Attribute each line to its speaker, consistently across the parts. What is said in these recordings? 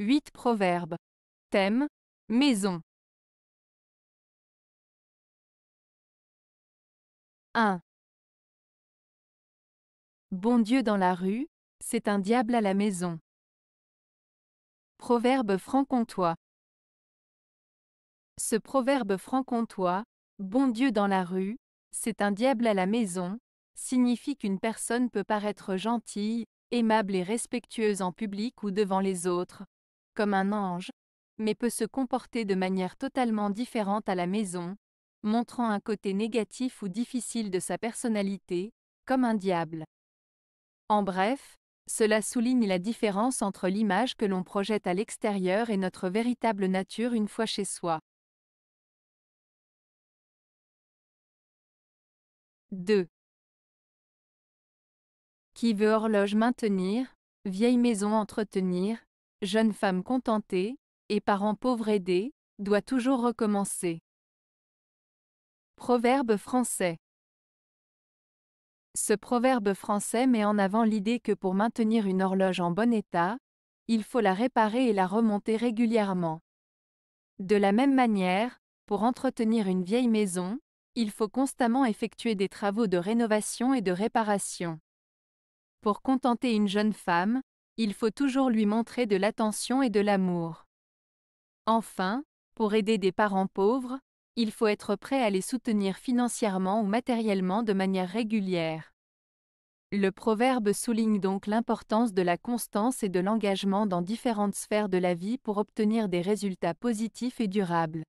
Speaker 1: 8 proverbes. Thème, maison. 1. Bon Dieu dans la rue, c'est un diable à la maison. Proverbe franc-comtois. Ce proverbe franc-comtois, bon Dieu dans la rue, c'est un diable à la maison, signifie qu'une personne peut paraître gentille, aimable et respectueuse en public ou devant les autres, comme un ange, mais peut se comporter de manière totalement différente à la maison, montrant un côté négatif ou difficile de sa personnalité, comme un diable. En bref, cela souligne la différence entre l'image que l'on projette à l'extérieur et notre véritable nature une fois chez soi. 2. Qui veut horloge maintenir, vieille maison entretenir, jeune femme contentée, et parents pauvres aidés, doit toujours recommencer. Proverbe français. Ce proverbe français met en avant l'idée que pour maintenir une horloge en bon état, il faut la réparer et la remonter régulièrement. De la même manière, pour entretenir une vieille maison, il faut constamment effectuer des travaux de rénovation et de réparation. Pour contenter une jeune femme, il faut toujours lui montrer de l'attention et de l'amour. Enfin, pour aider des parents pauvres, il faut être prêt à les soutenir financièrement ou matériellement de manière régulière. Le proverbe souligne donc l'importance de la constance et de l'engagement dans différentes sphères de la vie pour obtenir des résultats positifs et durables.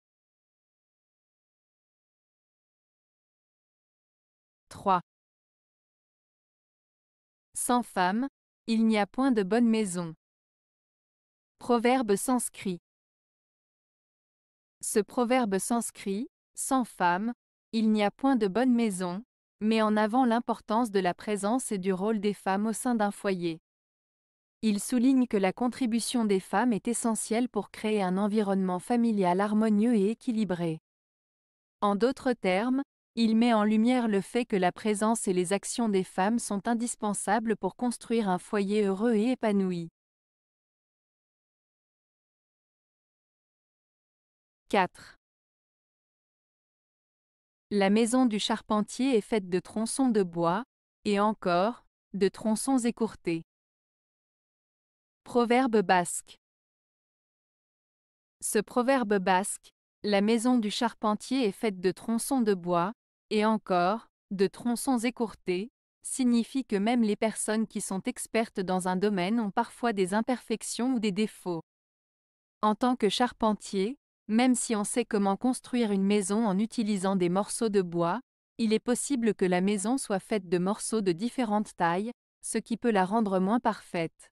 Speaker 1: 3. Sans femme, il n'y a point de bonne maison. Proverbe sanskrit. Ce proverbe sanskrit, sans femme, il n'y a point de bonne maison, met en avant l'importance de la présence et du rôle des femmes au sein d'un foyer. Il souligne que la contribution des femmes est essentielle pour créer un environnement familial harmonieux et équilibré. En d'autres termes, il met en lumière le fait que la présence et les actions des femmes sont indispensables pour construire un foyer heureux et épanoui. 4. La maison du charpentier est faite de tronçons de bois, et encore, de tronçons écourtés. Proverbe basque. Ce proverbe basque, la maison du charpentier est faite de tronçons de bois, et encore, de tronçons écourtés, signifie que même les personnes qui sont expertes dans un domaine ont parfois des imperfections ou des défauts. En tant que charpentier, même si on sait comment construire une maison en utilisant des morceaux de bois, il est possible que la maison soit faite de morceaux de différentes tailles, ce qui peut la rendre moins parfaite.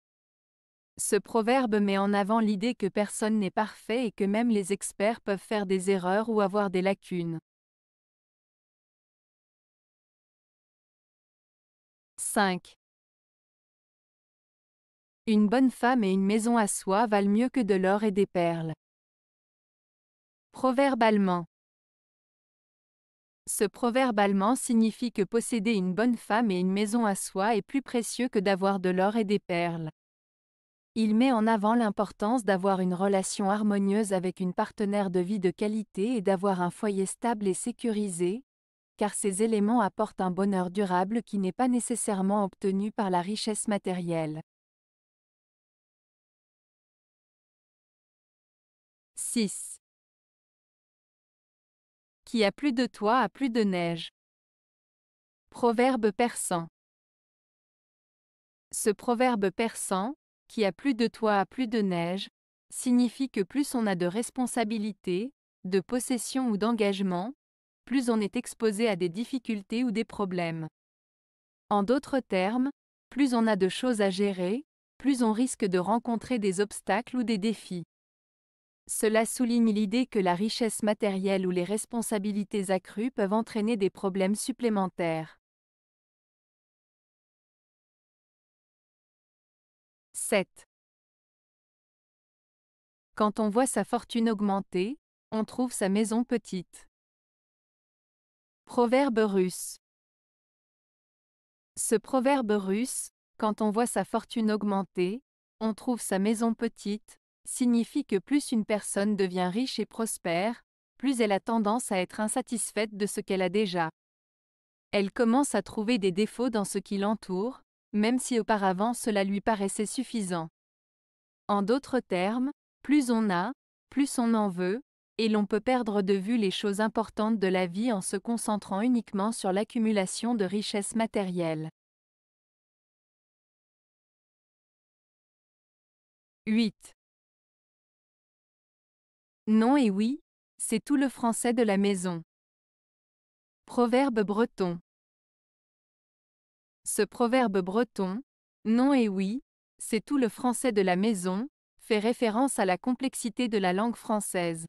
Speaker 1: Ce proverbe met en avant l'idée que personne n'est parfait et que même les experts peuvent faire des erreurs ou avoir des lacunes. 5. Une bonne femme et une maison à soi valent mieux que de l'or et des perles. Proverbe allemand. Ce proverbe allemand signifie que posséder une bonne femme et une maison à soi est plus précieux que d'avoir de l'or et des perles. Il met en avant l'importance d'avoir une relation harmonieuse avec une partenaire de vie de qualité et d'avoir un foyer stable et sécurisé, car ces éléments apportent un bonheur durable qui n'est pas nécessairement obtenu par la richesse matérielle. 6. Qui a plus de toi a plus de neige. Proverbe persan. Ce proverbe persan, qui a plus de toi a plus de neige, signifie que plus on a de responsabilités, de possessions ou d'engagements, plus on est exposé à des difficultés ou des problèmes. En d'autres termes, plus on a de choses à gérer, plus on risque de rencontrer des obstacles ou des défis. Cela souligne l'idée que la richesse matérielle ou les responsabilités accrues peuvent entraîner des problèmes supplémentaires. 7. Quand on voit sa fortune augmenter, on trouve sa maison petite. Proverbe russe. Ce proverbe russe, quand on voit sa fortune augmenter, on trouve sa maison petite, signifie que plus une personne devient riche et prospère, plus elle a tendance à être insatisfaite de ce qu'elle a déjà. Elle commence à trouver des défauts dans ce qui l'entoure, même si auparavant cela lui paraissait suffisant. En d'autres termes, plus on a, plus on en veut, et l'on peut perdre de vue les choses importantes de la vie en se concentrant uniquement sur l'accumulation de richesses matérielles. 8. Non et oui, c'est tout le français de la maison. Proverbe breton. Ce proverbe breton, non et oui, c'est tout le français de la maison, fait référence à la complexité de la langue française.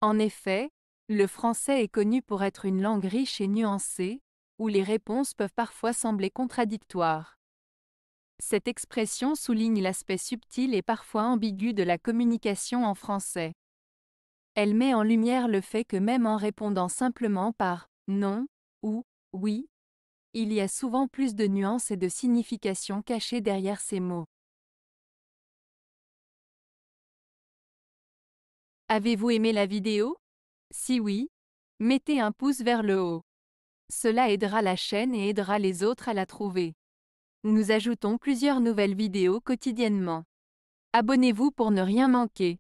Speaker 1: En effet, le français est connu pour être une langue riche et nuancée, où les réponses peuvent parfois sembler contradictoires. Cette expression souligne l'aspect subtil et parfois ambigu de la communication en français. Elle met en lumière le fait que même en répondant simplement par non ou oui, il y a souvent plus de nuances et de significations cachées derrière ces mots. Avez-vous aimé la vidéo? Si oui, mettez un pouce vers le haut. Cela aidera la chaîne et aidera les autres à la trouver. Nous ajoutons plusieurs nouvelles vidéos quotidiennement. Abonnez-vous pour ne rien manquer.